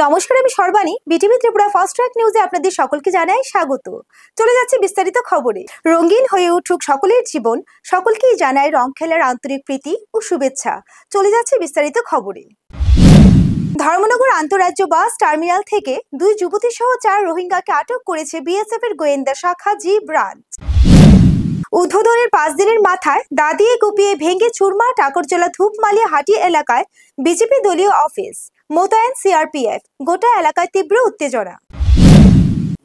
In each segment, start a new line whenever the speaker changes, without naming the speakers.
নমস্কার, আমি Sarbani. BTV Tripura fast track নিউজে আপনাদের সকলকে জানাই স্বাগত। চলে যাচ্ছে বিস্তারিত খবরে। রঙিন হয়ে উঠুক সকলের জীবন, সকলকেই জানায় রং খেলার আন্তরিক প্রীতি ও শুভেচ্ছা। চলে যাচ্ছে বিস্তারিত খবরে। ধর্মনগর আন্তঃরাজ্য বাস টার্মিনাল থেকে 2 যুবতী সহ 4 রোহিঙ্গাকে আটক করেছে বিএসএফ এর গোয়েন্দা শাখা জি ব্রাঞ্চ। উদ্বোধনের 5 দিনের মাথায় দাঁড়িয়ে কুপিয়ে ভেঙে চুরমার টাকরজলা ধূপমালিয়া হাটি এলাকায় বিজেপি দলীয় অফিস, মোতায়েন সিআরপিএফ। গোটা এলাকায় তীব্র উত্তেজনা।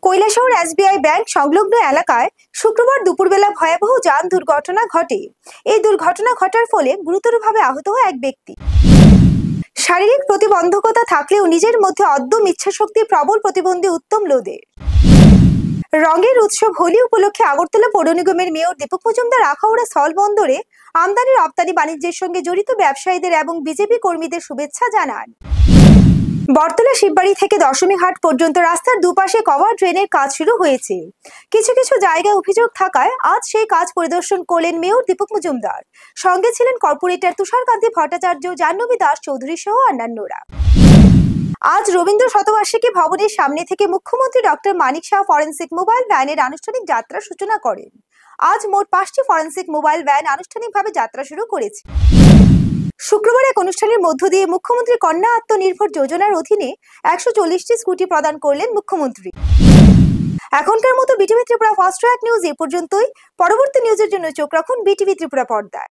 কৈলাসহর এসবিআই ব্যাংক সংলগ্ন এলাকায় শুক্রবার দুপুরবেলা ভয়াবহ যান দুর্ঘটনা ঘটে। এই দুর্ঘটনা ঘটার ফলে গুরুতরভাবে আহত হয় এক ব্যক্তি। শারীরিক প্রতিবন্ধকতা থাকলেও নিজের মধ্যে অদম্য ইচ্ছাশক্তি প্রবল প্রতিবন্ধী উত্তম লোদের। রঙের উৎসব হোলি উপলক্ষে আগরতলা পৌর নিগমের মেয়র দীপক মজুমদার আখাউড়া স্থল বন্দরে আমদানি রপ্তানি বাণিজ্যের সঙ্গে জড়িত ব্যবসায়ীদের এবং বিজেপি কর্মীদের শুভেচ্ছা জানান। বরতলা শিববাড়ি থেকে দশমীঘাট পর্যন্ত রাস্তার দুপাশে কভার ড্রেনের কাজ শুরু হয়েছে। কিছু কিছু জায়গায় অভিযোগ থাকায় আজ সেই কাজ পরিদর্শন করলেন মেয়র দীপক মজুমদার। সঙ্গে ছিলেন কর্পোরেটর তুষারকান্তি ভট্টাচার্য, জাহ্নবী দাস চৌধুরী সহ অন্যান্যরা। আজ রবীন্দ্র শতবার্ষিকী ভবনের সামনে থেকে মুখ্যমন্ত্রী ডক্টর মানিক শাহ ফরেন্সিক মোবাইল ভ্যানের আনুষ্ঠানিক যাত্রা সূচনা করেন। আজ মোট 5টি ফরেন্সিক মোবাইল ভ্যান আনুষ্ঠানিকভাবে যাত্রা শুরু করেছে। শুক্রবার এক অনুষ্ঠানের মধ্য দিয়ে মুখ্যমন্ত্রী কন্যা আত্মনির্ভর যোজনার অধীনে 140টি স্কুটি প্রদান করলেন মুখ্যমন্ত্রী। এখনকার মতো BTV Tripura fast track news এ পর্যন্তই। পরবর্তী নিউজের জন্য চোখ রাখুন বিটিভি ত্রিপুরা পর্দায়।